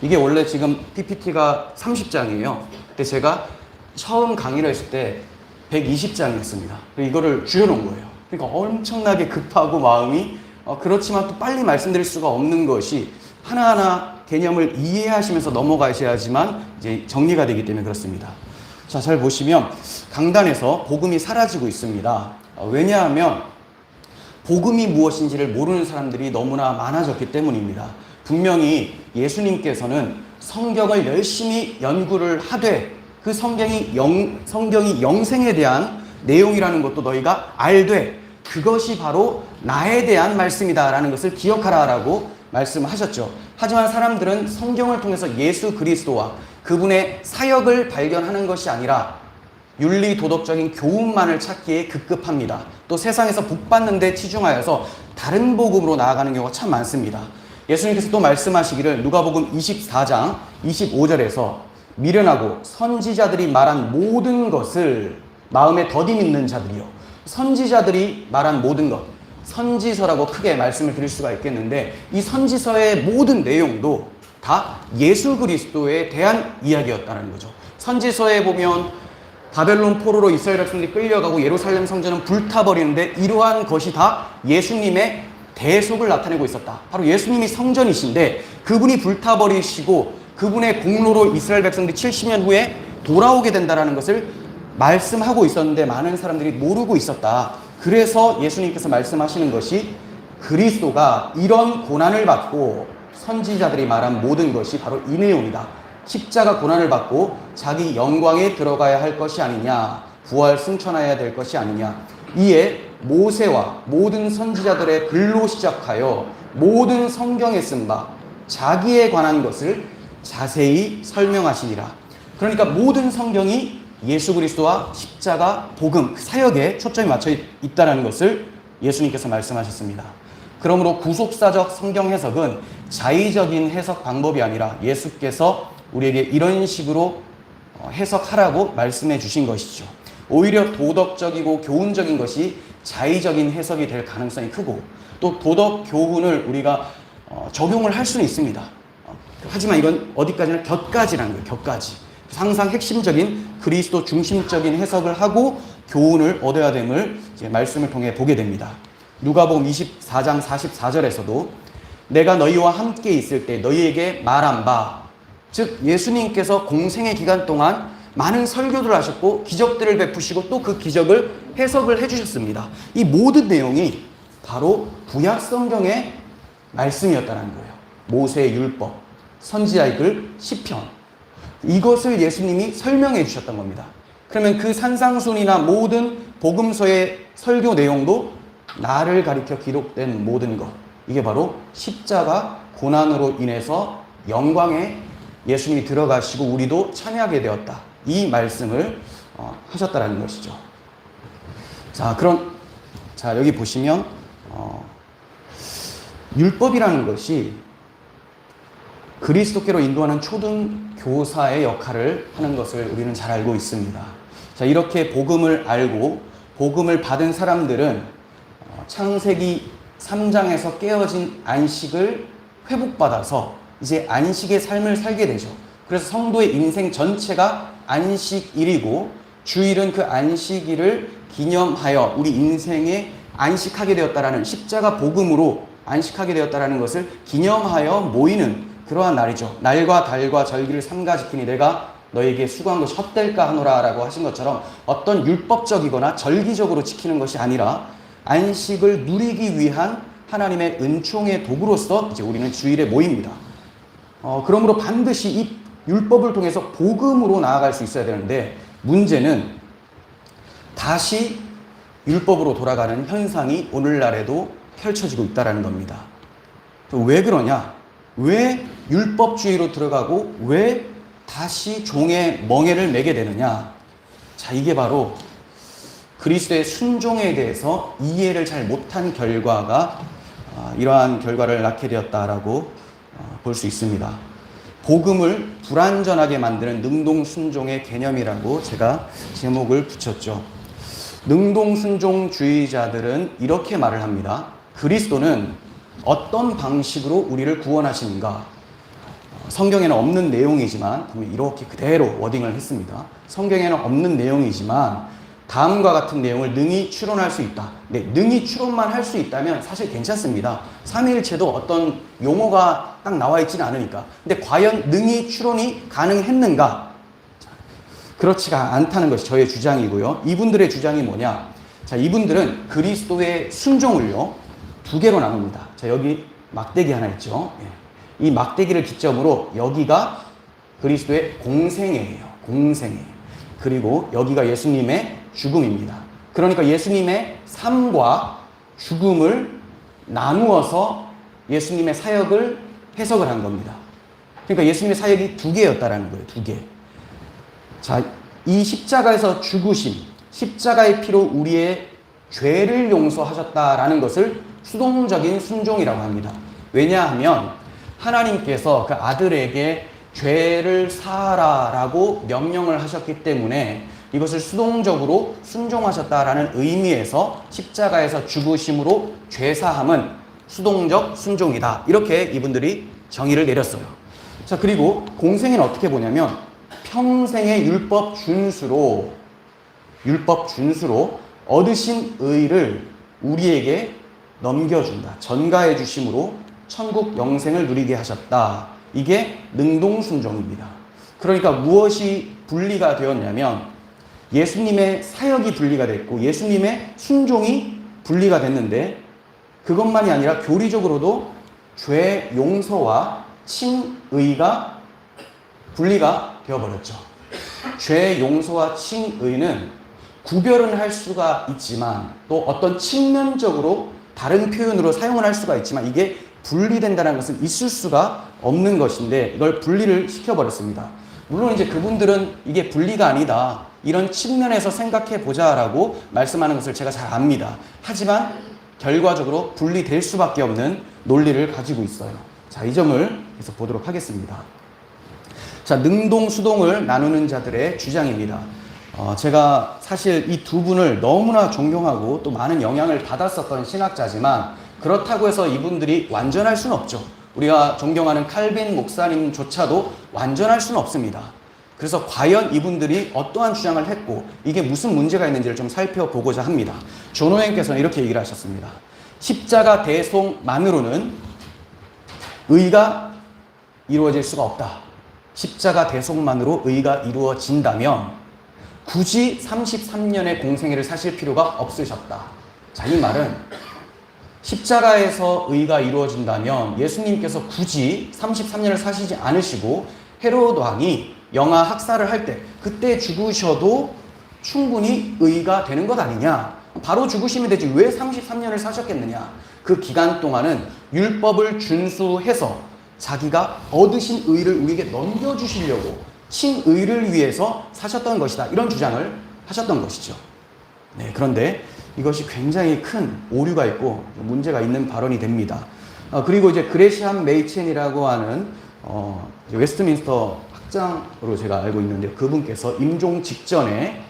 이게 원래 지금 PPT가 30장이에요. 근데 제가 처음 강의를 했을 때 120장이었습니다. 이거를 줄여놓은 거예요. 그러니까 엄청나게 급하고 마음이 그렇지만 또 빨리 말씀드릴 수가 없는 것이 하나하나 개념을 이해하시면서 넘어가셔야지만 이제 정리가 되기 때문에 그렇습니다. 자, 잘 보시면 강단에서 복음이 사라지고 있습니다. 왜냐하면 복음이 무엇인지를 모르는 사람들이 너무나 많아졌기 때문입니다. 분명히 예수님께서는 성경을 열심히 연구를 하되 그 성경이 영생에 대한 내용이라는 것도 너희가 알되 그것이 바로 나에 대한 말씀이다라는 것을 기억하라라고 말씀하셨죠. 하지만 사람들은 성경을 통해서 예수 그리스도와 그분의 사역을 발견하는 것이 아니라 윤리 도덕적인 교훈만을 찾기에 급급합니다. 또 세상에서 복받는 데 치중하여서 다른 복음으로 나아가는 경우가 참 많습니다. 예수님께서 또 말씀하시기를 누가복음 24장 25절에서 미련하고 선지자들이 말한 모든 것을 마음에 더디 믿는 자들이요. 선지자들이 말한 모든 것, 선지서라고 크게 말씀을 드릴 수가 있겠는데 이 선지서의 모든 내용도 다 예수 그리스도에 대한 이야기였다는 거죠. 선지서에 보면 바벨론 포로로 이스라엘 백성들이 끌려가고 예루살렘 성전은 불타버리는데 이러한 것이 다 예수님의 대속을 나타내고 있었다. 바로 예수님이 성전이신데 그분이 불타버리시고 그분의 공로로 이스라엘 백성들이 70년 후에 돌아오게 된다는 것을 말씀하고 있었는데 많은 사람들이 모르고 있었다. 그래서 예수님께서 말씀하시는 것이 그리스도가 이런 고난을 받고 선지자들이 말한 모든 것이 바로 이 내용이다. 십자가 고난을 받고 자기 영광에 들어가야 할 것이 아니냐, 부활 승천하여야 될 것이 아니냐. 이에 모세와 모든 선지자들의 글로 시작하여 모든 성경에 쓴 바 자기에 관한 것을 자세히 설명하시니라. 그러니까 모든 성경이 예수 그리스도와 십자가, 복음, 사역에 초점이 맞춰 있다는 것을 예수님께서 말씀하셨습니다. 그러므로 구속사적 성경 해석은 자의적인 해석 방법이 아니라 예수께서 우리에게 이런 식으로 해석하라고 말씀해 주신 것이죠. 오히려 도덕적이고 교훈적인 것이 자의적인 해석이 될 가능성이 크고 또 도덕 교훈을 우리가 적용을 할 수는 있습니다. 하지만 이건 어디까지나 곁가지라는 거예요. 곁가지. 항상 핵심적인 그리스도 중심적인 해석을 하고 교훈을 얻어야 됨을 이제 말씀을 통해 보게 됩니다. 누가복음 24장 44절에서도 내가 너희와 함께 있을 때 너희에게 말한 바, 즉 예수님께서 공생의 기간 동안 많은 설교들을 하셨고 기적들을 베푸시고 또 그 기적을 해석을 해주셨습니다. 이 모든 내용이 바로 구약 성경의 말씀이었다는 거예요. 모세의 율법, 선지자의 글, 시편, 이것을 예수님이 설명해 주셨던 겁니다. 그러면 그 산상순이나 모든 복음서의 설교 내용도 나를 가리켜 기록된 모든 것, 이게 바로 십자가 고난으로 인해서 영광에 예수님이 들어가시고 우리도 참여하게 되었다. 이 말씀을 하셨다라는 것이죠. 자, 그럼 여기 보시면 율법이라는 것이 그리스도께로 인도하는 초등 교사의 역할을 하는 것을 우리는 잘 알고 있습니다. 자, 이렇게 복음을 알고 복음을 받은 사람들은 창세기 3장에서 깨어진 안식을 회복받아서 이제 안식의 삶을 살게 되죠. 그래서 성도의 인생 전체가 안식일이고 주일은 그 안식일을 기념하여 우리 인생에 안식하게 되었다라는 십자가 복음으로 안식하게 되었다라는 것을 기념하여 모이는 그러한 날이죠. 날과 달과 절기를 삼가 지키니 내가 너에게 수고한 것이 헛될까 하노라 라고 하신 것처럼 어떤 율법적이거나 절기적으로 지키는 것이 아니라 안식을 누리기 위한 하나님의 은총의 도구로서 이제 우리는 주일에 모입니다. 그러므로 반드시 이 율법을 통해서 복음으로 나아갈 수 있어야 되는데 문제는 다시 율법으로 돌아가는 현상이 오늘날에도 펼쳐지고 있다는 겁니다. 왜 그러냐? 왜 율법주의로 들어가고 왜 다시 종의 멍에를 매게 되느냐? 자, 이게 바로 그리스도의 순종에 대해서 이해를 잘 못한 결과가 이러한 결과를 낳게 되었다라고 볼 수 있습니다. 복음을 불완전하게 만드는 능동순종의 개념이라고 제가 제목을 붙였죠. 능동순종주의자들은 이렇게 말을 합니다. 그리스도는 어떤 방식으로 우리를 구원하시는가? 성경에는 없는 내용이지만 이렇게 그대로 워딩을 했습니다. 성경에는 없는 내용이지만 다음과 같은 내용을 능히 추론할 수 있다. 네, 능히 추론만 할 수 있다면 사실 괜찮습니다. 삼위일체도 어떤 용어가 딱 나와 있지는 않으니까. 근데 과연 능히 추론이 가능했는가? 그렇지가 않다는 것이 저의 주장이고요. 이분들의 주장이 뭐냐? 자, 이분들은 그리스도의 순종을요, 두 개로 나눕니다. 자, 여기 막대기 하나 있죠. 이 막대기를 기점으로 여기가 그리스도의 공생애예요. 공생애. 그리고 여기가 예수님의 죽음입니다. 그러니까 예수님의 삶과 죽음을 나누어서 예수님의 사역을 해석을 한 겁니다. 그러니까 예수님의 사역이 두 개였다라는 거예요. 두 개. 자, 이 십자가에서 죽으심, 십자가의 피로 우리의 죄를 용서하셨다라는 것을 수동적인 순종이라고 합니다. 왜냐하면 하나님께서 그 아들에게 죄를 사하라라고 명령을 하셨기 때문에 이것을 수동적으로 순종하셨다라는 의미에서 십자가에서 죽으심으로 죄사함은 수동적 순종이다. 이렇게 이분들이 정의를 내렸어요. 자, 그리고 공생애는 어떻게 보냐면 평생의 율법 준수로 얻으신 의를 우리에게 넘겨준다. 전가해 주심으로 천국 영생을 누리게 하셨다. 이게 능동순종입니다. 그러니까 무엇이 분리가 되었냐면 예수님의 사역이 분리가 됐고 예수님의 순종이 분리가 됐는데 그것만이 아니라 교리적으로도 죄 용서와 칭의가 분리가 되어버렸죠. 죄 용서와 칭의는 구별은 할 수가 있지만 또 어떤 측면적으로 다른 표현으로 사용을 할 수가 있지만 이게 분리된다는 것은 있을 수가 없는 것인데 이걸 분리를 시켜버렸습니다. 물론 이제 그분들은 이게 분리가 아니다. 이런 측면에서 생각해 보자라고 말씀하는 것을 제가 잘 압니다. 하지만 결과적으로 분리될 수밖에 없는 논리를 가지고 있어요. 자, 이 점을 계속 보도록 하겠습니다. 자, 능동, 수동을 나누는 자들의 주장입니다. 제가 사실 이 두 분을 너무나 존경하고 또 많은 영향을 받았었던 신학자지만 그렇다고 해서 이분들이 완전할 수는 없죠. 우리가 존경하는 칼빈 목사님조차도 완전할 수는 없습니다. 그래서 과연 이분들이 어떠한 주장을 했고 이게 무슨 문제가 있는지를 좀 살펴보고자 합니다. 존 오웬께서는 이렇게 얘기를 하셨습니다. 십자가 대속만으로는 의가 이루어질 수가 없다. 십자가 대속만으로 의가 이루어진다면 굳이 33년의 공생애를 사실 필요가 없으셨다. 자, 이 말은 십자가에서 의가 이루어진다면 예수님께서 굳이 33년을 사시지 않으시고 헤로드 왕이 영아 학살을 할 때 그때 죽으셔도 충분히 의가 되는 것 아니냐. 바로 죽으시면 되지 왜 33년을 사셨겠느냐. 그 기간 동안은 율법을 준수해서 자기가 얻으신 의를 우리에게 넘겨주시려고 칭의를 위해서 사셨던 것이다. 이런 주장을 하셨던 것이죠. 네, 그런데 이것이 굉장히 큰 오류가 있고 문제가 있는 발언이 됩니다. 그리고 이제 그레시엄 메이첸이라고 하는 웨스트민스터 학장으로 제가 알고 있는데 그분께서 임종 직전에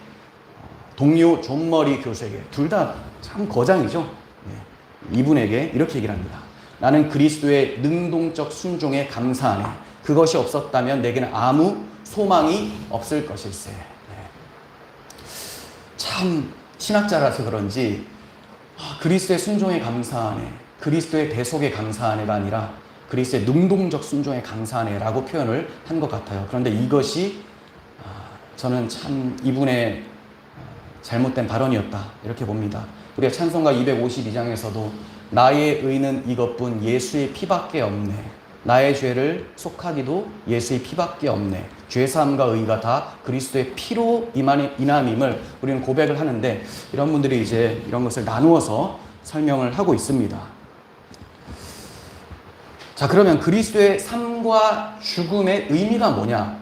동료 존 머리 교수에게 둘 다 참 거장이죠. 네, 이분에게 이렇게 얘기를 합니다. 나는 그리스도의 능동적 순종에 감사하네. 그것이 없었다면 내게는 아무 소망이 없을 것일세. 네. 참 신학자라서 그런지 그리스도의 순종에 감사하네, 그리스도의 대속에 감사하네가 아니라 그리스도의 능동적 순종에 감사하네라고 표현을 한 것 같아요. 그런데 이것이 저는 참 이분의 잘못된 발언이었다 이렇게 봅니다. 우리가 찬송가 252장에서도 나의 의는 이것뿐 예수의 피밖에 없네. 나의 죄를 속하기도 예수의 피밖에 없네. 죄사함과 의가 다 그리스도의 피로 인함임을 우리는 고백을 하는데 이런 분들이 이제 이런 것을 나누어서 설명을 하고 있습니다. 자, 그러면 그리스도의 삶과 죽음의 의미가 뭐냐?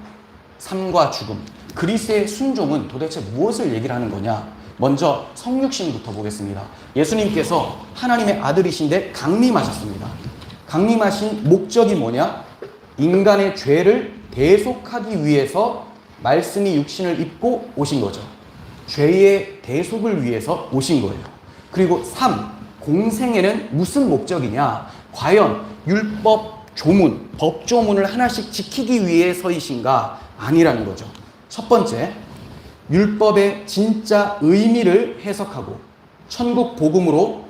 삶과 죽음. 그리스도의 순종은 도대체 무엇을 얘기를 하는 거냐? 먼저 성육신부터 보겠습니다. 예수님께서 하나님의 아들이신데 강림하셨습니다. 강림하신 목적이 뭐냐? 인간의 죄를 대속하기 위해서 말씀이 육신을 입고 오신 거죠. 죄의 대속을 위해서 오신 거예요. 그리고 3, 공생애는 무슨 목적이냐? 과연 율법 조문, 법조문을 하나씩 지키기 위해 서이신가? 아니라는 거죠. 첫 번째, 율법의 진짜 의미를 해석하고 천국 복음으로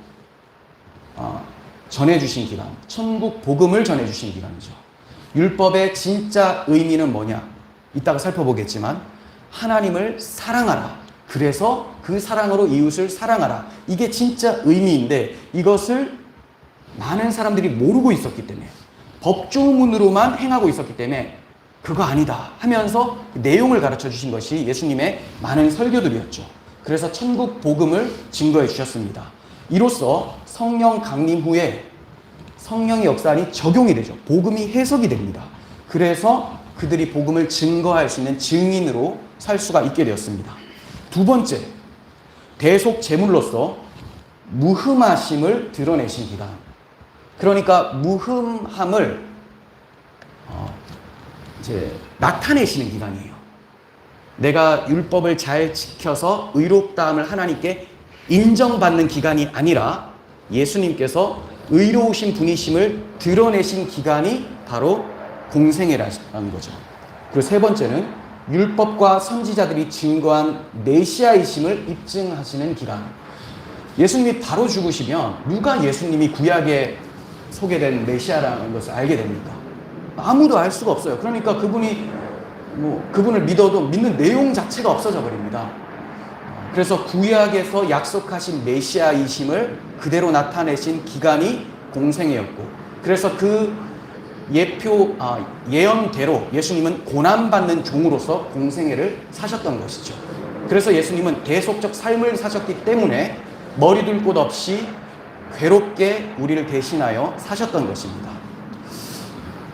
전해주신 기간, 천국 복음을 전해주신 기간이죠. 율법의 진짜 의미는 뭐냐? 이따가 살펴보겠지만 하나님을 사랑하라. 그래서 그 사랑으로 이웃을 사랑하라. 이게 진짜 의미인데 이것을 많은 사람들이 모르고 있었기 때문에 법조문으로만 행하고 있었기 때문에 그거 아니다 하면서 내용을 가르쳐 주신 것이 예수님의 많은 설교들이었죠. 그래서 천국 복음을 증거해 주셨습니다. 이로써 성령 강림 후에 성령의 역사안이 적용이 되죠. 복음이 해석이 됩니다. 그래서 그들이 복음을 증거할 수 있는 증인으로 살 수가 있게 되었습니다. 두 번째, 대속 제물로서 무흠하심을 드러내신 기간. 그러니까 무흠함을 이제 나타내시는 기간이에요. 내가 율법을 잘 지켜서 의롭다함을 하나님께 인정받는 기간이 아니라 예수님께서 의로우신 분이심을 드러내신 기간이 바로 공생애라는 거죠. 그리고 세 번째는 율법과 선지자들이 증거한 메시아이심을 입증하시는 기간. 예수님이 바로 죽으시면 누가 예수님이 구약에 소개된 메시아라는 것을 알게 됩니까? 아무도 알 수가 없어요. 그러니까 그분을 믿어도 믿는 내용 자체가 없어져 버립니다. 그래서 구약에서 약속하신 메시아이심을 그대로 나타내신 기간이 공생애였고, 그래서 그 예언대로 예수님은 고난받는 종으로서 공생애를 사셨던 것이죠. 그래서 예수님은 대속적 삶을 사셨기 때문에 머리둘 곳 없이 괴롭게 우리를 대신하여 사셨던 것입니다.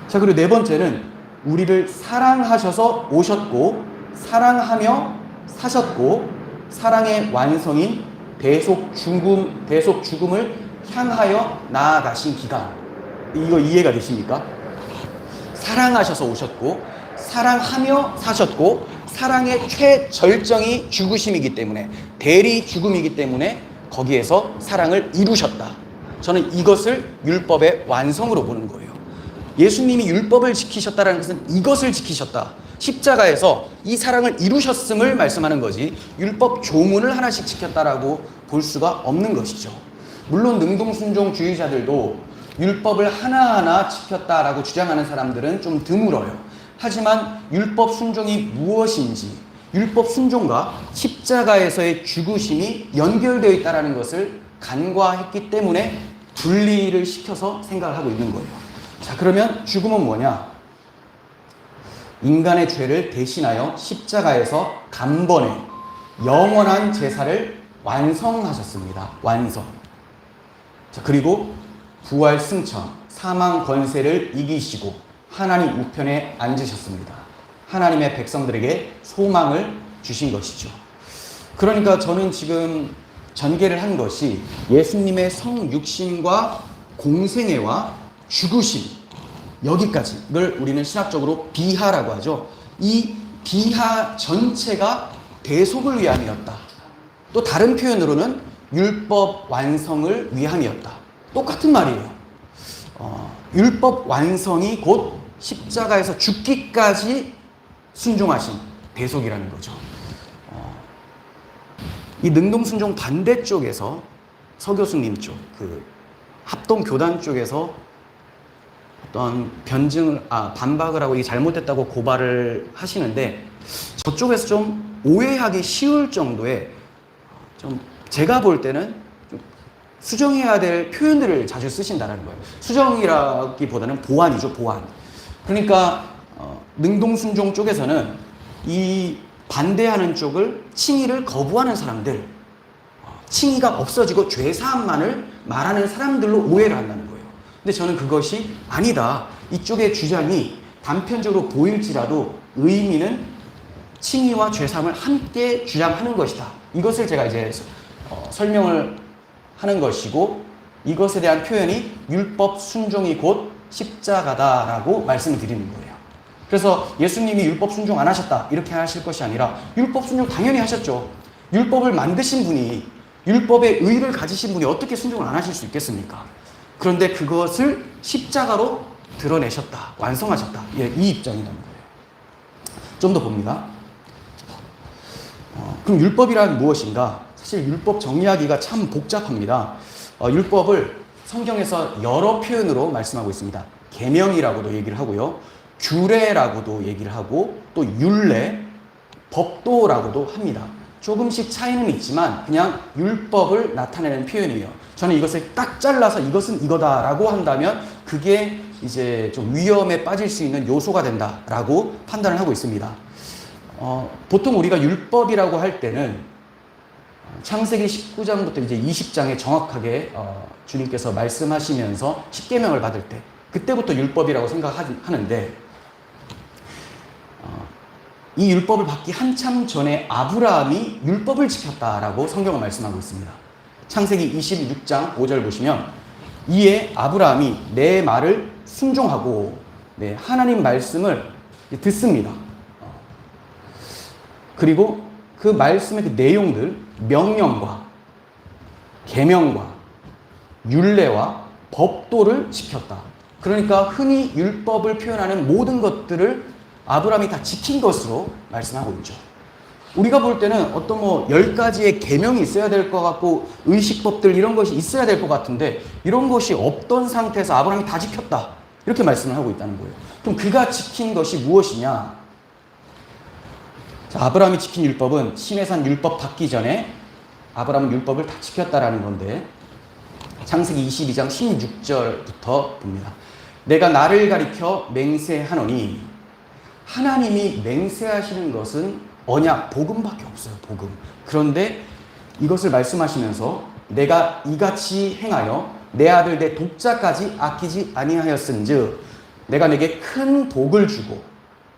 자, 그리고 네 번째는 우리를 사랑하셔서 오셨고 사랑하며 사셨고 사랑의 완성인 대속 죽음을 향하여 나아가신 기간. 이거 이해가 되십니까? 사랑하셔서 오셨고 사랑하며 사셨고 사랑의 최절정이 죽으심이기 때문에 대리 죽음이기 때문에 거기에서 사랑을 이루셨다. 저는 이것을 율법의 완성으로 보는 거예요. 예수님이 율법을 지키셨다는 것은 이것을 지키셨다. 십자가에서 이 사랑을 이루셨음을 말씀하는 거지 율법 조문을 하나씩 지켰다라고 볼 수가 없는 것이죠. 물론 능동순종주의자들도 율법을 하나하나 지켰다라고 주장하는 사람들은 좀 드물어요. 하지만 율법 순종이 무엇인지, 율법 순종과 십자가에서의 죽으심이 연결되어 있다는 것을 간과했기 때문에 분리를 시켜서 생각을 하고 있는 거예요. 자, 그러면 죽음은 뭐냐? 인간의 죄를 대신하여 십자가에서 단번에 영원한 제사를 완성하셨습니다. 완성. 자, 그리고 부활 승천, 사망 권세를 이기시고 하나님 우편에 앉으셨습니다. 하나님의 백성들에게 소망을 주신 것이죠. 그러니까 저는 지금 전개를 한 것이 예수님의 성육신과 공생애와 죽으심, 여기까지를 우리는 신학적으로 비하라고 하죠. 이 비하 전체가 대속을 위함이었다. 또 다른 표현으로는 율법 완성을 위함이었다. 똑같은 말이에요. 율법 완성이 곧 십자가에서 죽기까지 순종하신 대속이라는 거죠. 이 능동순종 반대쪽에서 서교수님 쪽, 그 합동교단 쪽에서 어떤 반박을 하고 이게 잘못됐다고 고발을 하시는데 저쪽에서 좀 오해하기 쉬울 정도의 좀 제가 볼 때는 좀 수정해야 될 표현들을 자주 쓰신다는 거예요. 수정이라기보다는 보완이죠, 보완. 그러니까 능동순종 쪽에서는 이 반대하는 쪽을 칭의를 거부하는 사람들, 칭의가 없어지고 죄사함만을 말하는 사람들로 오해를 한다는 거예요. 근데 저는 그것이 아니다. 이쪽의 주장이 단편적으로 보일지라도 의미는 칭의와 죄사함을 함께 주장하는 것이다. 이것을 제가 이제 설명을 하는 것이고 이것에 대한 표현이 율법 순종이 곧 십자가다라고 말씀을 드리는 거예요. 그래서 예수님이 율법 순종 안 하셨다 이렇게 하실 것이 아니라 율법 순종 당연히 하셨죠. 율법을 만드신 분이, 율법의 의를 가지신 분이 어떻게 순종을 안 하실 수 있겠습니까? 그런데 그것을 십자가로 드러내셨다, 완성하셨다. 예, 이 입장이라는 거예요. 좀 더 봅니다. 그럼 율법이란 무엇인가? 사실 율법 정리하기가 참 복잡합니다. 율법을 성경에서 여러 표현으로 말씀하고 있습니다. 계명이라고도 얘기를 하고요. 규례라고도 얘기를 하고 또 율례, 법도라고도 합니다. 조금씩 차이는 있지만 그냥 율법을 나타내는 표현이에요. 저는 이것을 딱 잘라서 이것은 이거다라고 한다면 그게 이제 좀 위험에 빠질 수 있는 요소가 된다라고 판단을 하고 있습니다. 보통 우리가 율법이라고 할 때는 창세기 19장부터 이제 20장에 정확하게 주님께서 말씀하시면서 십계명을 받을 때 그때부터 율법이라고 생각하는데 이 율법을 받기 한참 전에 아브라함이 율법을 지켰다라고 성경은 말씀하고 있습니다. 창세기 26장 5절 보시면 이에 아브라함이 내 말을 순종하고 하나님 말씀을 듣습니다. 그리고 그 말씀의 그 내용들, 명령과 계명과 율례와 법도를 지켰다. 그러니까 흔히 율법을 표현하는 모든 것들을 아브라함이 다 지킨 것으로 말씀하고 있죠. 우리가 볼 때는 어떤 10가지의 계명이 있어야 될 것 같고 의식법들 이런 것이 있어야 될 것 같은데 이런 것이 없던 상태에서 아브라함이 다 지켰다. 이렇게 말씀을 하고 있다는 거예요. 그럼 그가 지킨 것이 무엇이냐? 자, 아브라함이 지킨 율법은 시내산 율법 받기 전에 아브라함은 율법을 다 지켰다라는 건데 창세기 22장 16절부터 봅니다. 내가 나를 가리켜 맹세하노니 하나님이 맹세하시는 것은 언약, 복음밖에 없어요. 복음. 그런데 이것을 말씀하시면서 내가 이같이 행하여 내 아들 내 독자까지 아끼지 아니하였은즉 내가 내게 큰 복을 주고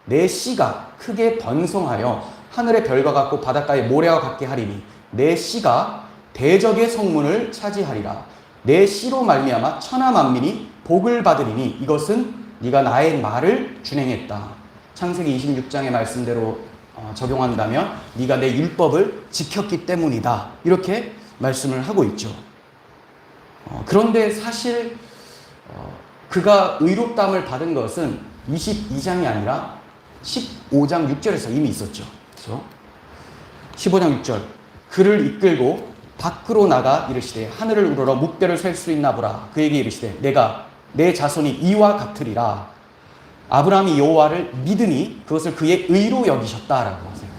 내 씨가 크게 번성하여 하늘의 별과 같고 바닷가의 모래와 같게 하리니 내 씨가 대적의 성문을 차지하리라. 내 씨로 말미암아 천하 만민이 복을 받으리니 이것은 네가 나의 말을 준행했다. 창세기 26장의 말씀대로 적용한다면 네가 내 율법을 지켰기 때문이다. 이렇게 말씀을 하고 있죠. 그런데 사실 그가 의롭다함을 받은 것은 22장이 아니라 15장 6절에서 이미 있었죠. 그렇죠? 15장 6절 그를 이끌고 밖으로 나가 이르시되 하늘을 우러러 묵배를 셀 수 있나 보라. 그에게 이르시되 내가 내 자손이 이와 같으리라. 아브라함이 여호와를 믿으니 그것을 그의 의로 여기셨다라고 하세요.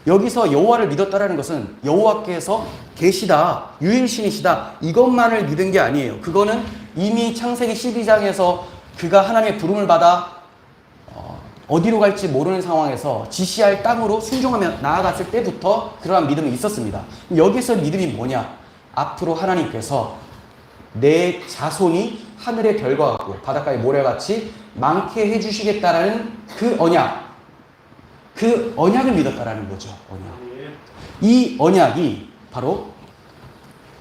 여기서 여호와를 믿었다라는 것은 여호와께서 계시다, 유일신이시다 이것만을 믿은 게 아니에요. 그거는 이미 창세기 12장에서 그가 하나님의 부름을 받아 어디로 갈지 모르는 상황에서 지시할 땅으로 순종하며 나아갔을 때부터 그러한 믿음이 있었습니다. 여기서 믿음이 뭐냐? 앞으로 하나님께서 내 자손이 하늘의 별과 같고 바닷가의 모래같이 많게 해주시겠다라는 그 언약을 믿었다라는 거죠. 언약. 이 언약이 바로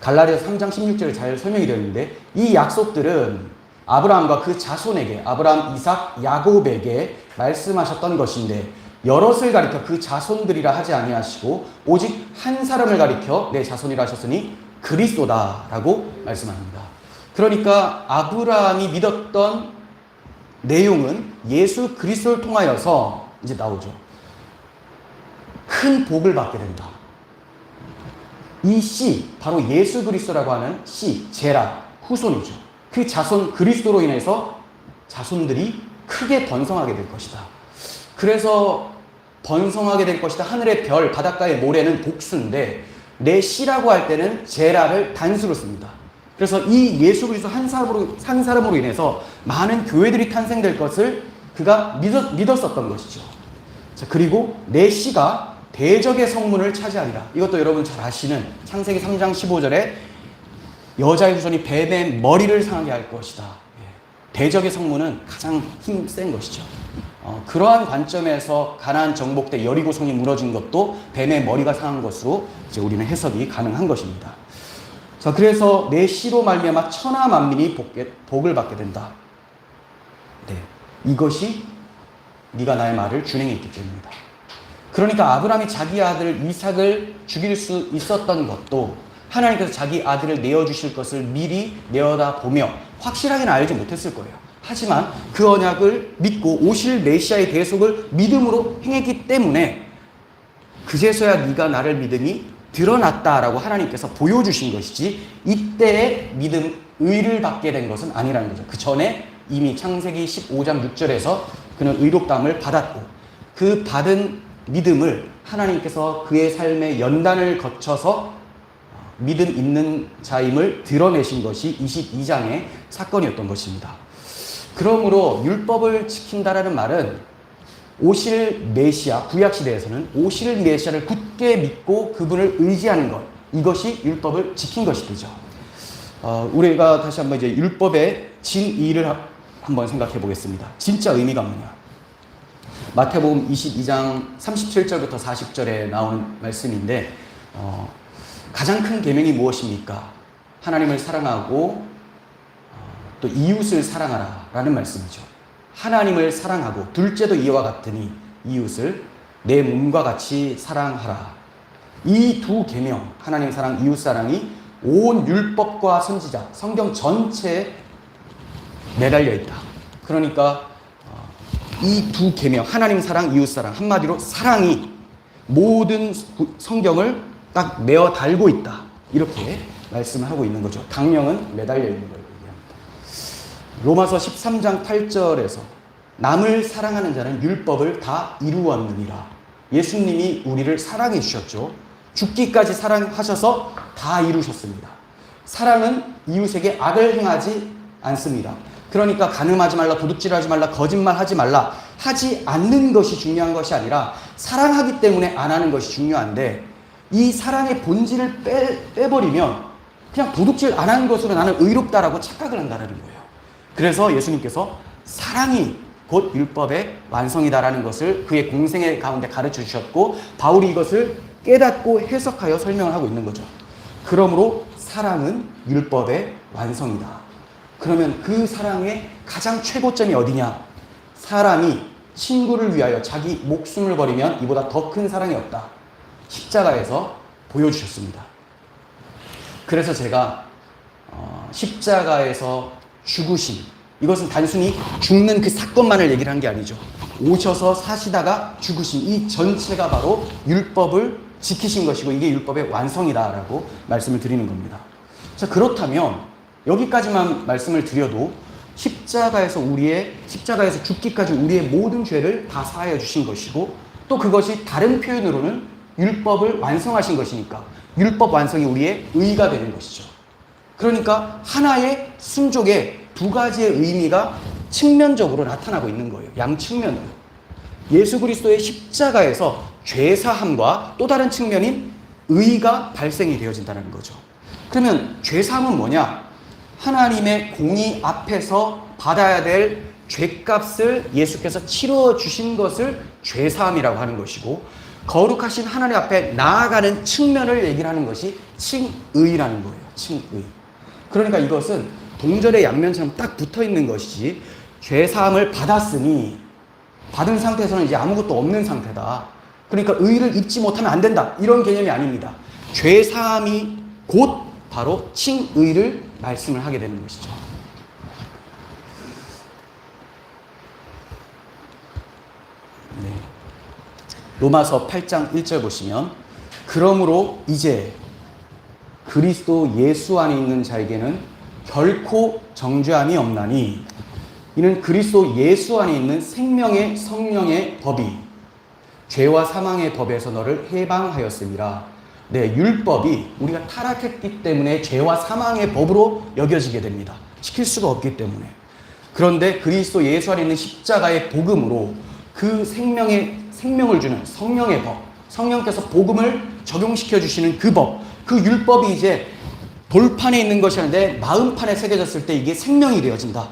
갈라디아서 3장 16절에 잘 설명이 되어 있는데 이 약속들은 아브라함과 그 자손에게 아브라함, 이삭, 야곱에게 말씀하셨던 것인데 여럿을 가리켜 그 자손들이라 하지 아니하시고 오직 한 사람을 가리켜 내 자손이라 하셨으니 그리스도다라고 말씀합니다. 그러니까 아브라함이 믿었던 내용은 예수 그리스도를 통하여서 이제 나오죠. 큰 복을 받게 된다. 이 씨, 바로 예수 그리스도라고 하는 씨, 제라, 후손이죠. 그 자손 그리스도로 인해서 자손들이 크게 번성하게 될 것이다. 그래서 번성하게 될 것이다. 하늘의 별, 바닷가의 모래는 복수인데 내 씨라고 할 때는 제라를 단수로 씁니다. 그래서 이 예수 그리스도 한 사람으로 인해서 많은 교회들이 탄생될 것을 그가 믿었었던 것이죠. 자, 그리고 내 씨가 대적의 성문을 차지하리라. 이것도 여러분 잘 아시는 창세기 3장 15절에 여자의 후손이 뱀의 머리를 상하게 할 것이다. 대적의 성문은 가장 힘센 것이죠. 그러한 관점에서 가나안 정복 때 여리고성이 무너진 것도 뱀의 머리가 상한 것으로 이제 우리는 해석이 가능한 것입니다. 자, 그래서 내 씨로 말미암아 천하 만민이 복을 받게 된다. 네, 이것이 네가 나의 말을 준행했기 때문이다. 그러니까 아브라함이 자기 아들 이삭을 죽일 수 있었던 것도 하나님께서 자기 아들을 내어주실 것을 미리 내어다 보며 확실하게는 알지 못했을 거예요. 하지만 그 언약을 믿고 오실 메시아의 대속을 믿음으로 행했기 때문에 그제서야 네가 나를 믿음이 드러났다라고 하나님께서 보여주신 것이지 이때의 믿음 의를 받게 된 것은 아니라는 거죠. 그 전에 이미 창세기 15장 6절에서 그는 의롭다함을 받았고 그 받은 믿음을 하나님께서 그의 삶의 연단을 거쳐서 믿음 있는 자임을 드러내신 것이 22장의 사건이었던 것입니다. 그러므로 율법을 지킨다라는 말은 오실 메시아, 구약시대에서는 오실 메시아를 굳게 믿고 그분을 의지하는 것, 이것이 율법을 지킨 것이 되죠. 우리가 다시 한번 이제 율법의 진의를 한번 생각해 보겠습니다. 진짜 의미가 뭐냐? 마태복음 22장 37절부터 40절에 나오는 말씀인데 가장 큰 계명이 무엇입니까? 하나님을 사랑하고 또 이웃을 사랑하라 라는 말씀이죠. 하나님을 사랑하고 둘째도 이와 같으니 이웃을 내 몸과 같이 사랑하라. 이 두 계명, 하나님 사랑, 이웃 사랑이 온 율법과 선지자, 성경 전체에 매달려 있다. 그러니까 이 두 계명, 하나님 사랑, 이웃 사랑, 한마디로 사랑이 모든 성경을 딱 메어 달고 있다. 이렇게 말씀을 하고 있는 거죠. 강령은 매달려 있는 걸 얘기합니다. 로마서 13장 8절에서 남을 사랑하는 자는 율법을 다 이루었느니라. 예수님이 우리를 사랑해 주셨죠. 죽기까지 사랑하셔서 다 이루셨습니다. 사랑은 이웃에게 악을 행하지 않습니다. 그러니까 간음하지 말라, 도둑질하지 말라, 거짓말하지 말라 하지 않는 것이 중요한 것이 아니라 사랑하기 때문에 안 하는 것이 중요한데 이 사랑의 본질을 빼버리면 그냥 도둑질 안 하는 것으로 나는 의롭다라고 착각을 한다는 거예요. 그래서 예수님께서 사랑이 곧 율법의 완성이다라는 것을 그의 공생의 가운데 가르쳐 주셨고 바울이 이것을 깨닫고 해석하여 설명을 하고 있는 거죠. 그러므로 사랑은 율법의 완성이다. 그러면 그 사랑의 가장 최고점이 어디냐? 사람이 친구를 위하여 자기 목숨을 버리면 이보다 더 큰 사랑이 없다. 십자가에서 보여주셨습니다. 그래서 제가 십자가에서 죽으신, 이것은 단순히 죽는 그 사건만을 얘기를 한 게 아니죠. 오셔서 사시다가 죽으신 이 전체가 바로 율법을 지키신 것이고 이게 율법의 완성이다라고 말씀을 드리는 겁니다. 자, 그렇다면 여기까지만 말씀을 드려도 십자가에서 죽기까지 우리의 모든 죄를 다 사하여 주신 것이고 또 그것이 다른 표현으로는 율법을 완성하신 것이니까 율법 완성이 우리의 의가 되는 것이죠. 그러니까 하나의 순종의 두 가지의 의미가 측면적으로 나타나고 있는 거예요. 양측면으로. 예수 그리스도의 십자가에서 죄사함과 또 다른 측면인 의가 발생이 되어진다는 거죠. 그러면 죄사함은 뭐냐? 하나님의 공의 앞에서 받아야 될 죄값을 예수께서 치러 주신 것을 죄사함이라고 하는 것이고 거룩하신 하나님 앞에 나아가는 측면을 얘기를 하는 것이 칭의라는 거예요. 칭의. 그러니까 이것은 동절의 양면처럼 딱 붙어 있는 것이지 죄사함을 받았으니 받은 상태에서는 이제 아무것도 없는 상태다. 그러니까 의를 입지 못하면 안 된다. 이런 개념이 아닙니다. 죄사함이 곧 바로 칭의를 말씀을 하게 되는 것이죠. 네. 로마서 8장 1절 보시면 그러므로 이제 그리스도 예수 안에 있는 자에게는 결코 정죄함이 없나니 이는 그리스도 예수 안에 있는 생명의 성령의 법이 죄와 사망의 법에서 너를 해방하였음이라. 네, 율법이 우리가 타락했기 때문에 죄와 사망의 법으로 여겨지게 됩니다. 지킬 수가 없기 때문에. 그런데 그리스도 예수 안에 있는 십자가의 복음으로 그 생명을 주는 성령의 법, 성령께서 복음을 적용시켜 주시는 그 법, 그 율법이 이제 돌판에 있는 것이 아닌데 마음판에 새겨졌을 때 이게 생명이 되어진다.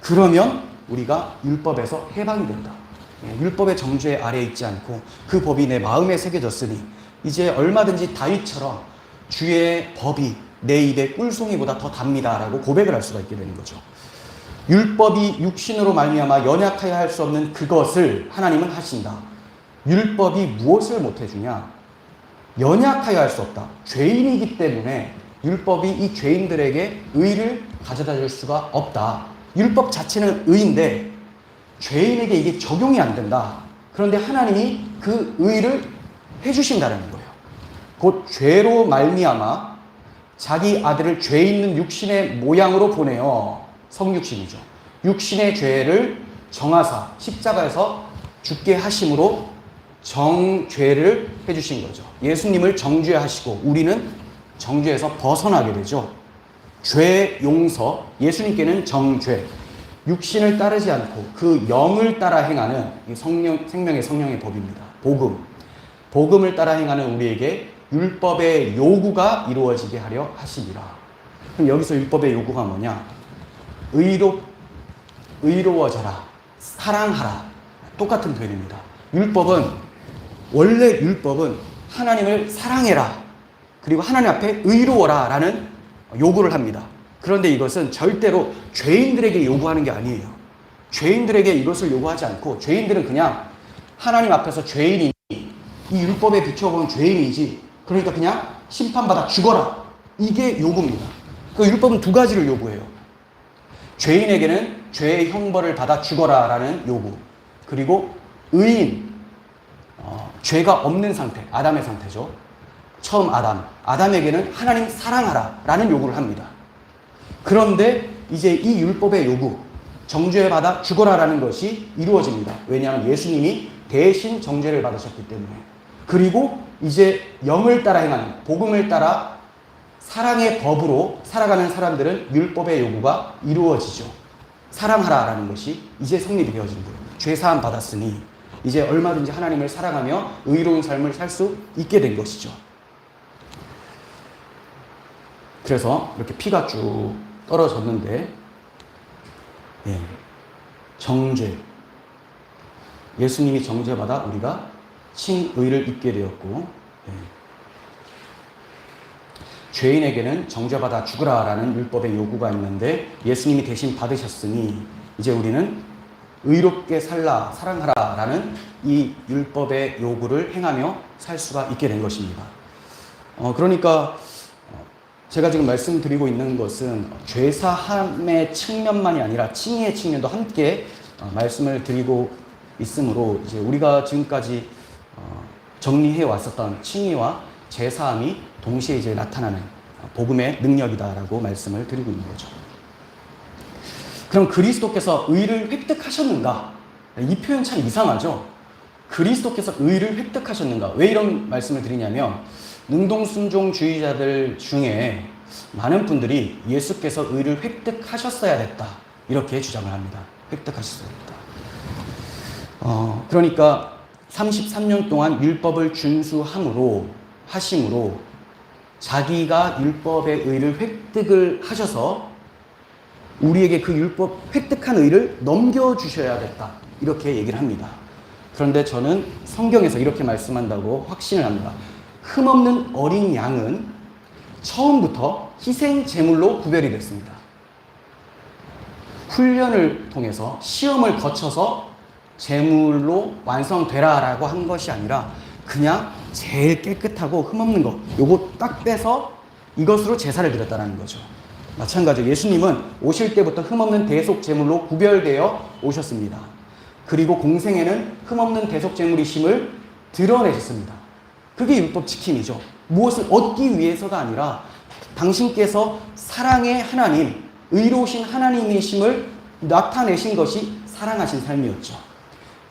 그러면 우리가 율법에서 해방이 된다. 율법의 정죄 아래에 있지 않고 그 법이 내 마음에 새겨졌으니 이제 얼마든지 다윗처럼 주의 법이 내 입의 꿀송이보다 더 답니다라고 고백을 할 수가 있게 되는 거죠. 율법이 육신으로 말미암아 연약하여 할 수 없는 그것을 하나님은 하신다. 율법이 무엇을 못해주냐? 연약하여 할 수 없다. 죄인이기 때문에 율법이 이 죄인들에게 의를 가져다 줄 수가 없다. 율법 자체는 의인데 죄인에게 이게 적용이 안 된다. 그런데 하나님이 그 의를 해주신다는 거예요. 곧 죄로 말미암아 자기 아들을 죄 있는 육신의 모양으로 보내어, 성육신이죠. 육신의 죄를 정하사 십자가에서 죽게 하심으로 정죄를 해주신 거죠. 예수님을 정죄하시고 우리는 정죄에서 벗어나게 되죠. 죄 용서, 예수님께는 정죄, 육신을 따르지 않고 그 영을 따라 행하는 생명의 성령의 법입니다. 복음을 따라 행하는 우리에게 율법의 요구가 이루어지게 하려 하심이라. 그럼 여기서 율법의 요구가 뭐냐? 의로워져라, 사랑하라. 똑같은 표현입니다. 원래 율법은 하나님을 사랑해라, 그리고 하나님 앞에 의로워라 라는 요구를 합니다. 그런데 이것은 절대로 죄인들에게 요구하는 게 아니에요. 죄인들에게 이것을 요구하지 않고, 죄인들은 그냥 하나님 앞에서 죄인이니, 이 율법에 비춰보면 죄인이지, 그러니까 그냥 심판받아 죽어라, 이게 요구입니다. 그 율법은 두 가지를 요구해요. 죄인에게는 죄의 형벌을 받아 죽어라 라는 요구, 그리고 의인, 죄가 없는 상태, 아담의 상태죠. 처음 아담에게는 하나님 사랑하라 라는 요구를 합니다. 그런데 이제 이 율법의 요구, 정죄받아 죽어라 라는 것이 이루어집니다. 왜냐하면 예수님이 대신 정죄를 받으셨기 때문에. 그리고 이제 영을 따라 행하는, 복음을 따라 사랑의 법으로 살아가는 사람들은 율법의 요구가 이루어지죠. 사랑하라 라는 것이 이제 성립이 되어진 거예요. 죄사함 받았으니 이제 얼마든지 하나님을 사랑하며 의로운 삶을 살 수 있게 된 것이죠. 그래서 이렇게 피가 쭉 떨어졌는데, 정죄, 예수님이 정죄받아 우리가 칭의를 입게 되었고, 죄인에게는 정죄받아 죽으라 라는 율법의 요구가 있는데 예수님이 대신 받으셨으니 이제 우리는 의롭게 살라, 사랑하라 라는 이 율법의 요구를 행하며 살 수가 있게 된 것입니다. 그러니까 제가 지금 말씀드리고 있는 것은 죄사함의 측면만이 아니라 칭의의 측면도 함께 말씀을 드리고 있으므로, 이제 우리가 지금까지 정리해 왔었던 칭의와 죄사함이 동시에 이제 나타나는 복음의 능력이다라고 말씀을 드리고 있는 거죠. 그럼 그리스도께서 의를 획득하셨는가? 이 표현 참 이상하죠? 그리스도께서 의를 획득하셨는가? 왜 이런 말씀을 드리냐면, 능동순종주의자들 중에 많은 분들이 예수께서 의를 획득하셨어야 됐다, 이렇게 주장을 합니다. 획득하셨어야 됐다. 그러니까 33년 동안 율법을 준수함으로 하심으로 자기가 율법의 의를 획득을 하셔서 우리에게 그 율법 획득한 의를 넘겨주셔야 됐다, 이렇게 얘기를 합니다. 그런데 저는 성경에서 이렇게 말씀한다고 확신을 합니다. 흠없는 어린 양은 처음부터 희생 제물로 구별이 됐습니다. 훈련을 통해서 시험을 거쳐서 제물로 완성되라라고 한 것이 아니라 그냥 제일 깨끗하고 흠없는 것, 요거 딱 빼서 이것으로 제사를 드렸다는 거죠. 마찬가지로 예수님은 오실 때부터 흠없는 대속 제물로 구별되어 오셨습니다. 그리고 공생에는 흠없는 대속 제물이심을 드러내셨습니다. 그게 율법 지킴이죠. 무엇을 얻기 위해서가 아니라 당신께서 사랑의 하나님, 의로우신 하나님이심을 나타내신 것이 사랑하신 삶이었죠.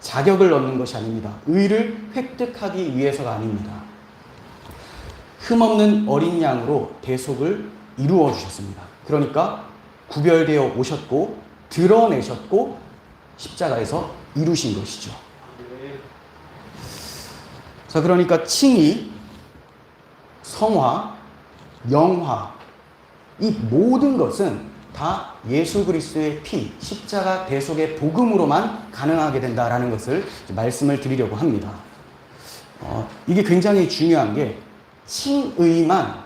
자격을 얻는 것이 아닙니다. 의를 획득하기 위해서가 아닙니다. 흠없는 어린 양으로 대속을 이루어 주셨습니다. 그러니까 구별되어 오셨고 드러내셨고 십자가에서 이루신 것이죠. 자, 그러니까 칭의, 성화, 영화, 이 모든 것은 다 예수 그리스도의 피, 십자가 대속의 복음으로만 가능하게 된다라는 것을 말씀을 드리려고 합니다. 이게 굉장히 중요한 게, 칭의만,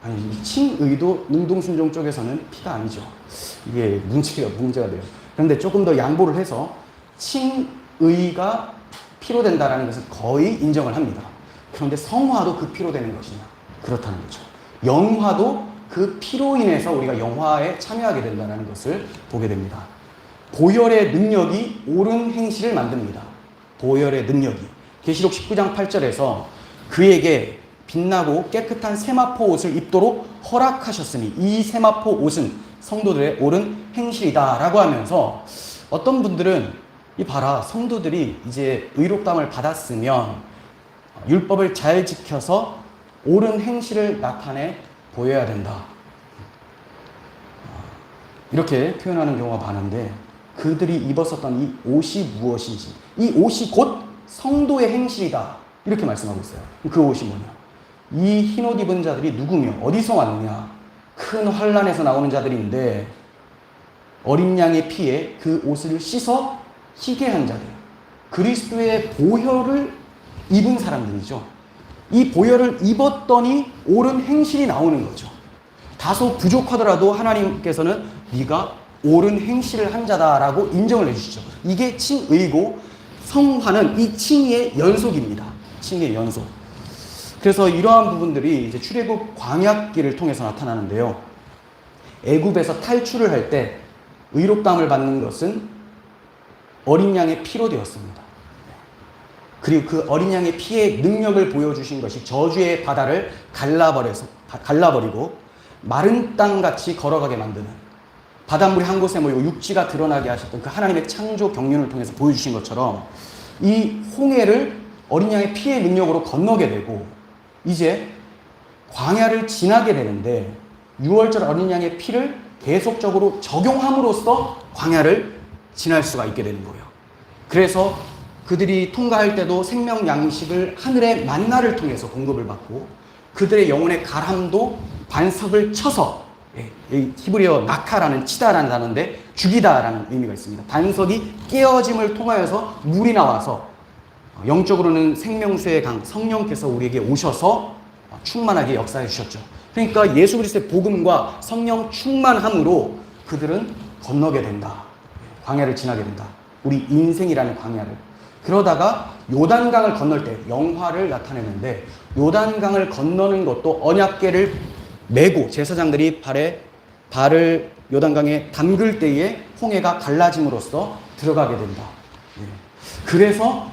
아니, 칭의도 능동순종 쪽에서는 피가 아니죠. 이게 문제가 돼요. 그런데 조금 더 양보를 해서 칭의가 피로 된다라는 것을 거의 인정을 합니다. 그런데 성화도 그 피로 되는 것이냐? 그렇다는 거죠. 영화도 그 피로 인해서 우리가 영화에 참여하게 된다는 것을 보게 됩니다. 보혈의 능력이 옳은 행실을 만듭니다. 보혈의 능력이. 계시록 19장 8절에서 그에게 빛나고 깨끗한 세마포 옷을 입도록 허락하셨으니 이 세마포 옷은 성도들의 옳은 행실이다 라고 하면서 어떤 분들은 이 봐라, 성도들이 이제 의롭다함을 받았으면 율법을 잘 지켜서 옳은 행실을 나타내 보여야 된다, 이렇게 표현하는 경우가 많은데, 그들이 입었었던 이 옷이 무엇인지, 이 옷이 곧 성도의 행실이다 이렇게 말씀하고 있어요. 그 옷이 뭐냐? 이 흰옷 입은 자들이 누구며 어디서 왔느냐? 큰 환난에서 나오는 자들인데 어린 양의 피에 그 옷을 씻어 희게 한 자들, 그리스도의 보혈을 입은 사람들이죠. 이 보혈을 입었더니 옳은 행실이 나오는 거죠. 다소 부족하더라도 하나님께서는 네가 옳은 행실을 한 자다라고 인정을 해주시죠. 이게 칭의고, 성화는 이 칭의의 연속입니다. 칭의의 연속. 그래서 이러한 부분들이 이제 출애굽 광야기를 통해서 나타나는데요. 애굽에서 탈출을 할 때 의롭다함을 받는 것은 어린 양의 피로 되었습니다. 그리고 그 어린 양의 피의 능력을 보여주신 것이 저주의 바다를 갈라버리고 마른 땅같이 걸어가게 만드는, 바닷물이 한 곳에 모이고 육지가 드러나게 하셨던 그 하나님의 창조 경륜을 통해서 보여주신 것처럼 이 홍해를 어린 양의 피의 능력으로 건너게 되고 이제 광야를 지나게 되는데 6월절 어린 양의 피를 계속적으로 적용함으로써 광야를 지날 수가 있게 되는 거예요. 그래서 그들이 통과할 때도 생명 양식을 하늘의 만나를 통해서 공급을 받고, 그들의 영혼의 가람도 반석을 쳐서, 히브리어 나카라는 치다라는 단어인데 죽이다라는 의미가 있습니다. 반석이 깨어짐을 통하여서 물이 나와서 영적으로는 생명수의 강 성령께서 우리에게 오셔서 충만하게 역사해 주셨죠. 그러니까 예수 그리스도의 복음과 성령 충만함으로 그들은 건너게 된다. 광야를 지나게 된다. 우리 인생이라는 광야를. 그러다가 요단강을 건널 때 영화를 나타내는데, 요단강을 건너는 것도 언약궤를 메고 제사장들이 발을 요단강에 담글 때에 홍해가 갈라짐으로써 들어가게 된다. 그래서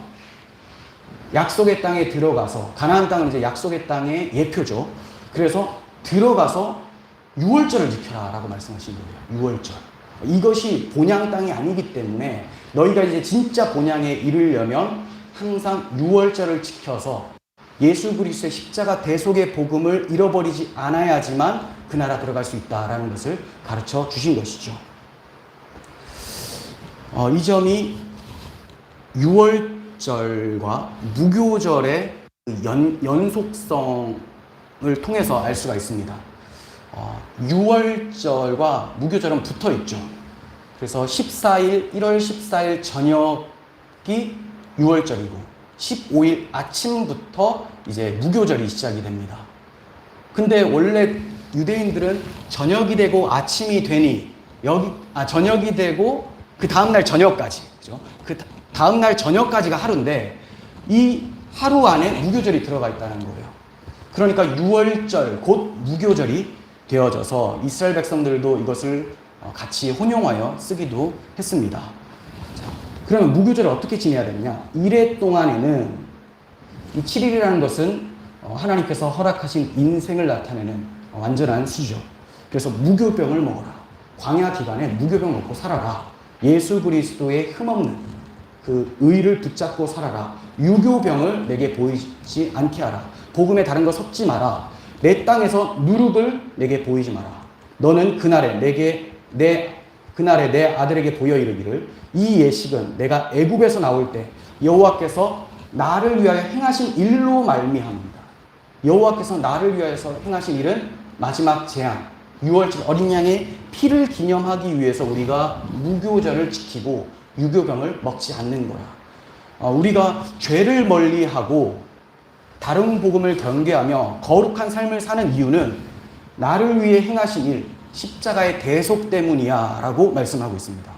약속의 땅에 들어가서, 가나안 땅은 이제 약속의 땅의 예표죠. 그래서 들어가서 유월절을 지켜라 라고 말씀하신 거예요. 유월절. 이것이 본향 땅이 아니기 때문에 너희가 이제 진짜 본향에 이르려면 항상 유월절을 지켜서 예수 그리스도의 십자가 대속의 복음을 잃어버리지 않아야지만 그 나라 들어갈 수 있다라는 것을 가르쳐 주신 것이죠. 이 점이 유월절과 무교절의 연속성을 통해서 알 수가 있습니다. 유월절과 무교절은 붙어 있죠. 그래서 1월 14일 저녁이 유월절이고 15일 아침부터 이제 무교절이 시작이 됩니다. 근데 원래 유대인들은 저녁이 되고 아침이 되니 저녁이 되고 그 다음날 저녁까지, 그죠? 그 다음날 저녁까지가 하루인데 이 하루 안에 무교절이 들어가 있다는 거예요. 그러니까 유월절 곧 무교절이 되어져서 이스라엘 백성들도 이것을 같이 혼용하여 쓰기도 했습니다. 자, 그러면 무교절을 어떻게 지내야 되느냐? 1회 동안에는 이 7일이라는 것은 하나님께서 허락하신 인생을 나타내는 완전한 수죠. 그래서 무교병을 먹어라. 광야 기간에 무교병 먹고 살아라. 예수 그리스도의 흠없는 그 의를 붙잡고 살아라. 유교병을 내게 보이지 않게 하라. 복음에 다른 거 섞지 마라. 내 땅에서 누룩을 내게 보이지 마라. 너는 그날에 내 아들에게 보여 이르기를 이 예식은 내가 애굽에서 나올 때 여호와께서 나를 위하여 행하신 일로 말미암습니다. 여호와께서 나를 위하여서 행하신 일은 마지막 재앙, 6월절 어린 양의 피를 기념하기 위해서 우리가 무교절을 지키고 유교병을 먹지 않는 거야. 우리가 죄를 멀리하고 다른 복음을 경계하며 거룩한 삶을 사는 이유는 나를 위해 행하신 일, 십자가의 대속 때문이야 라고 말씀하고 있습니다.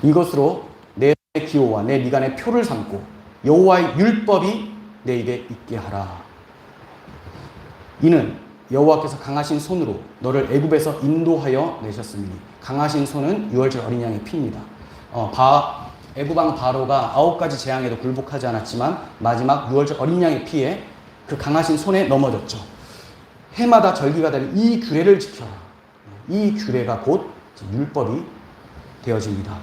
이것으로 내 기호와 내 미간의 표를 삼고 여호와의 율법이 내 입에 있게 하라. 이는 여호와께서 강하신 손으로 너를 애굽에서 인도하여 내셨으니 강하신 손은 유월절 어린 양의 피입니다. 애굽왕 바로가 9가지 재앙에도 굴복하지 않았지만 마지막 유월절 어린 양의 피에 그 강하신 손에 넘어졌죠. 해마다 절기가 되는 이 규례를 지켜라. 이 규례가 곧 율법이 되어집니다.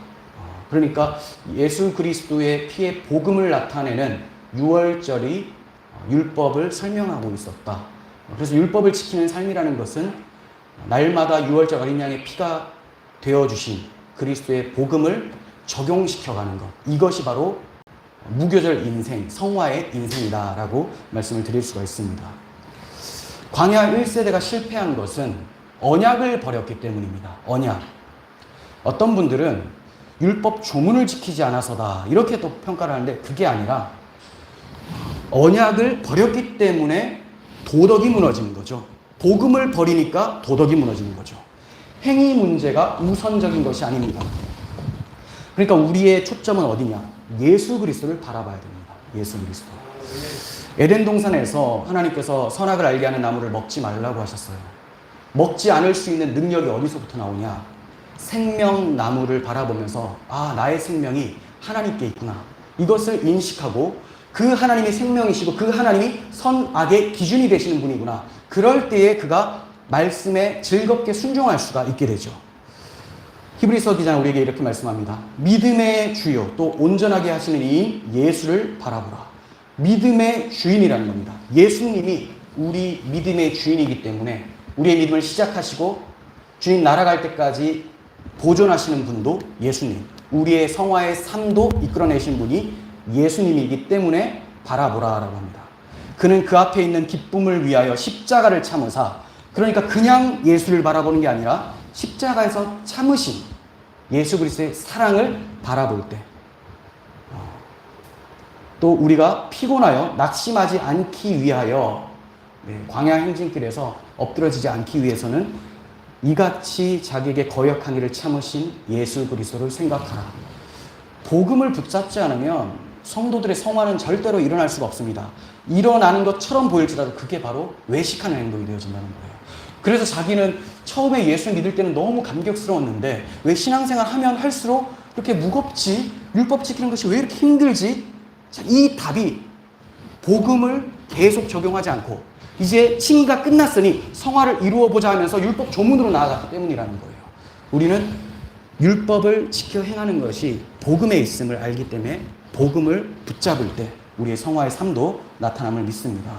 그러니까 예수 그리스도의 피의 복음을 나타내는 유월절이 율법을 설명하고 있었다. 그래서 율법을 지키는 삶이라는 것은 날마다 유월절 어린 양의 피가 되어주신 그리스도의 복음을 적용시켜가는 것. 이것이 바로 무교절 인생, 성화의 인생이다라고 말씀을 드릴 수가 있습니다. 광야 1세대가 실패한 것은 언약을 버렸기 때문입니다. 언약. 어떤 분들은 율법 조문을 지키지 않아서다 이렇게 또 평가를 하는데 그게 아니라 언약을 버렸기 때문에 도덕이 무너지는 거죠. 복음을 버리니까 도덕이 무너지는 거죠. 행위 문제가 우선적인 것이 아닙니다. 그러니까 우리의 초점은 어디냐? 예수 그리스도를 바라봐야 됩니다. 예수 그리스도. 에덴 동산에서 하나님께서 선악을 알게 하는 나무를 먹지 말라고 하셨어요. 먹지 않을 수 있는 능력이 어디서부터 나오냐? 생명나무를 바라보면서 나의 생명이 하나님께 있구나. 이것을 인식하고 그 하나님이 생명이시고 그 하나님이 선악의 기준이 되시는 분이구나. 그럴 때에 그가 말씀에 즐겁게 순종할 수가 있게 되죠. 히브리서 기자는 우리에게 이렇게 말씀합니다. 믿음의 주요 또 온전하게 하시는 이인 예수를 바라보라. 믿음의 주인이라는 겁니다. 예수님이 우리 믿음의 주인이기 때문에 우리의 믿음을 시작하시고 주님 날아갈 때까지 보존하시는 분도 예수님, 우리의 성화의 삶도 이끌어내신 분이 예수님이기 때문에 바라보라라고 합니다. 그는 그 앞에 있는 기쁨을 위하여 십자가를 참으사, 그러니까 그냥 예수를 바라보는 게 아니라 십자가에서 참으신 예수 그리스도의 사랑을 바라볼 때, 또 우리가 피곤하여 낙심하지 않기 위하여 광야 행진길에서 엎드러지지 않기 위해서는 이같이 자기에게 거역한 일을 참으신 예수 그리스도를 생각하라. 복음을 붙잡지 않으면 성도들의 성화는 절대로 일어날 수가 없습니다. 일어나는 것처럼 보일지라도 그게 바로 외식하는 행동이 되어진다는 거예요. 그래서 자기는 처음에 예수 믿을 때는 너무 감격스러웠는데 왜 신앙생활 하면 할수록 이렇게 무겁지? 율법 지키는 것이 왜 이렇게 힘들지? 이 답이 복음을 계속 적용하지 않고 이제 칭의가 끝났으니 성화를 이루어보자 하면서 율법 조문으로 나아갔기 때문이라는 거예요. 우리는 율법을 지켜 행하는 것이 복음에 있음을 알기 때문에 복음을 붙잡을 때 우리의 성화의 삶도 나타남을 믿습니다.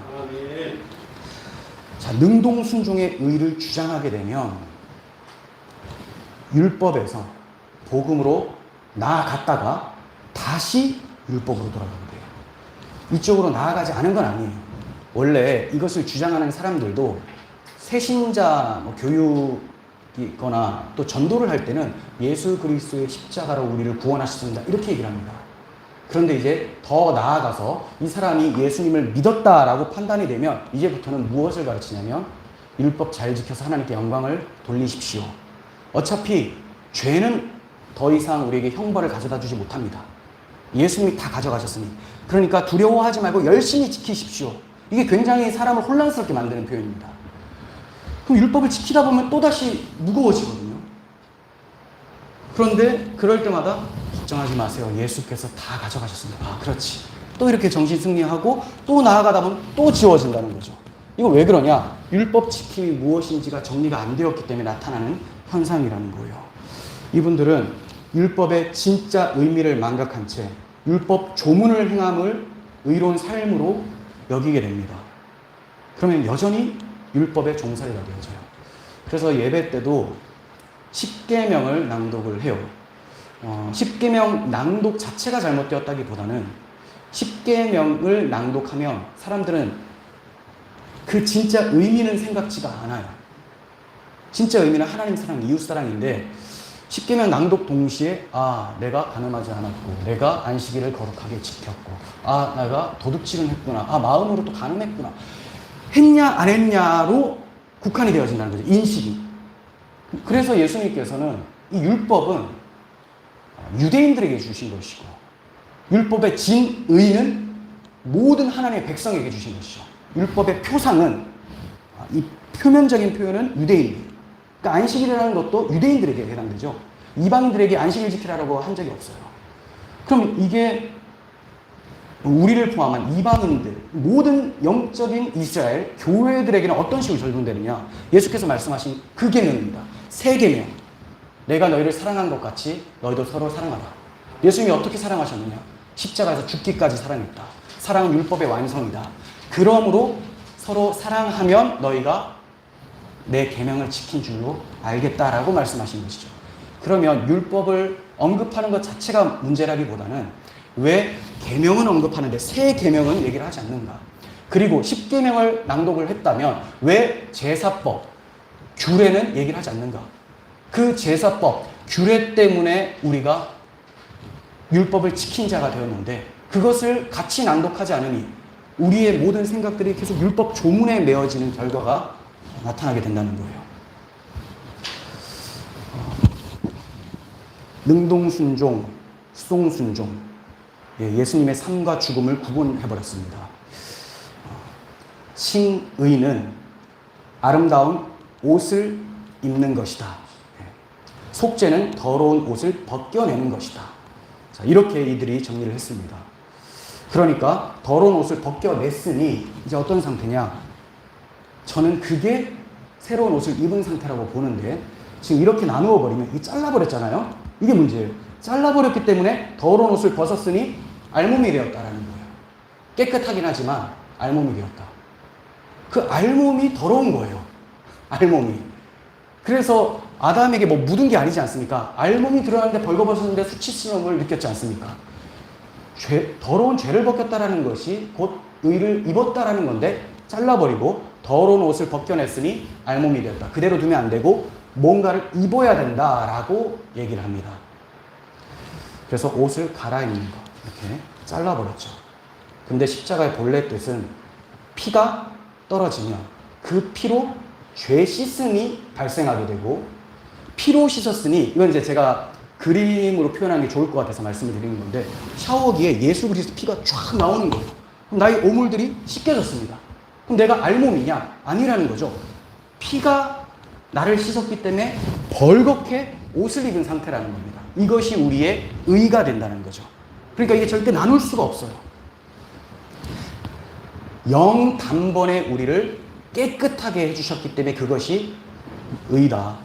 자, 능동순종의 의를 주장하게 되면 율법에서 복음으로 나아갔다가 다시 율법으로 돌아가게 돼요. 이쪽으로 나아가지 않은 건 아니에요. 원래 이것을 주장하는 사람들도 새신자 교육이거나 또 전도를 할 때는 예수 그리스도의 십자가로 우리를 구원하셨습니다. 이렇게 얘기를 합니다. 그런데 이제 더 나아가서 이 사람이 예수님을 믿었다라고 판단이 되면 이제부터는 무엇을 가르치냐면 율법 잘 지켜서 하나님께 영광을 돌리십시오. 어차피 죄는 더 이상 우리에게 형벌을 가져다 주지 못합니다. 예수님이 다 가져가셨으니. 그러니까 두려워하지 말고 열심히 지키십시오. 이게 굉장히 사람을 혼란스럽게 만드는 표현입니다. 그럼 율법을 지키다 보면 또다시 무거워지거든요. 그런데 그럴 때마다 걱정하지 마세요. 예수께서 다 가져가셨습니다. 그렇지. 또 이렇게 정신 승리하고 또 나아가다 보면 또 지워진다는 거죠. 이거 왜 그러냐? 율법 지킴이 무엇인지가 정리가 안 되었기 때문에 나타나는 현상이라는 거예요. 이분들은 율법의 진짜 의미를 망각한 채 율법 조문을 행함을 의로운 삶으로 여기게 됩니다. 그러면 여전히 율법의 종살이가 되어져요. 그래서 예배 때도 10계명을 낭독을 해요. 10계명 낭독 자체가 잘못되었다기보다는 10계명을 낭독하면 사람들은 그 진짜 의미는 생각지가 않아요. 진짜 의미는 하나님 사랑, 이웃 사랑인데 10계명 낭독 동시에 내가 간음하지 않았고 내가 안식일을 거룩하게 지켰고 내가 도둑질은 했구나. 마음으로 또 간음했구나. 했냐 안 했냐로 국한이 되어진다는 거죠. 인식이. 그래서 예수님께서는 이 율법은 유대인들에게 주신 것이고 율법의 진의는 모든 하나님의 백성에게 주신 것이죠. 율법의 표상은 이 표면적인 표현은 유대인. 그러니까 안식일이라는 것도 유대인들에게 해당되죠. 이방인들에게 안식일 지키라고 한 적이 없어요. 그럼 이게 우리를 포함한 이방인들, 모든 영적인 이스라엘 교회들에게는 어떤 식으로 적용되느냐? 예수께서 말씀하신 그 계명입니다. 새 계명. 내가 너희를 사랑한 것 같이 너희도 서로 사랑하라. 예수님이 어떻게 사랑하셨느냐? 십자가에서 죽기까지 사랑했다. 사랑은 율법의 완성이다. 그러므로 서로 사랑하면 너희가 내 계명을 지킨 줄로 알겠다라고 말씀하신 것이죠. 그러면 율법을 언급하는 것 자체가 문제라기보다는 왜 계명은 언급하는데 새 계명은 얘기를 하지 않는가? 그리고 10계명을 낭독을 했다면 왜 제사법, 규례는 얘기를 하지 않는가? 그 제사법, 규례 때문에 우리가 율법을 지킨 자가 되었는데 그것을 같이 낭독하지 않으니 우리의 모든 생각들이 계속 율법 조문에 메어지는 결과가 나타나게 된다는 거예요. 능동순종, 수동순종. 예수님의 삶과 죽음을 구분해버렸습니다. 칭의는 아름다운 옷을 입는 것이다. 속죄는 더러운 옷을 벗겨내는 것이다. 자, 이렇게 이들이 정리를 했습니다. 그러니까 더러운 옷을 벗겨냈으니 이제 어떤 상태냐? 저는 그게 새로운 옷을 입은 상태라고 보는데 지금 이렇게 나누어 버리면 이 잘라버렸잖아요. 이게 문제예요. 잘라버렸기 때문에 더러운 옷을 벗었으니 알몸이 되었다라는 거예요. 깨끗하긴 하지만 알몸이 되었다. 그 알몸이 더러운 거예요. 알몸이. 그래서 아담에게 뭐 묻은 게 아니지 않습니까? 알몸이 드러났는데 벌거벗었는데 수치스러움을 느꼈지 않습니까? 더러운 죄를 벗겼다라는 것이 곧 의를 입었다라는 건데 잘라버리고 더러운 옷을 벗겨냈으니 알몸이 되었다. 그대로 두면 안 되고 뭔가를 입어야 된다라고 얘기를 합니다. 그래서 옷을 갈아입는 거 이렇게 잘라버렸죠. 근데 십자가의 본래 뜻은 피가 떨어지면 그 피로 죄 씻음이 발생하게 되고 피로 씻었으니 이건 이제 제가 그림으로 표현하는 게 좋을 것 같아서 말씀을 드리는 건데 샤워기에 예수 그리스도 피가 쫙 나오는 거예요. 그럼 나의 오물들이 씻겨졌습니다. 그럼 내가 알몸이냐? 아니라는 거죠. 피가 나를 씻었기 때문에 벌겋게 옷을 입은 상태라는 겁니다. 이것이 우리의 의가 된다는 거죠. 그러니까 이게 절대 나눌 수가 없어요. 영 단번에 우리를 깨끗하게 해주셨기 때문에 그것이 의다.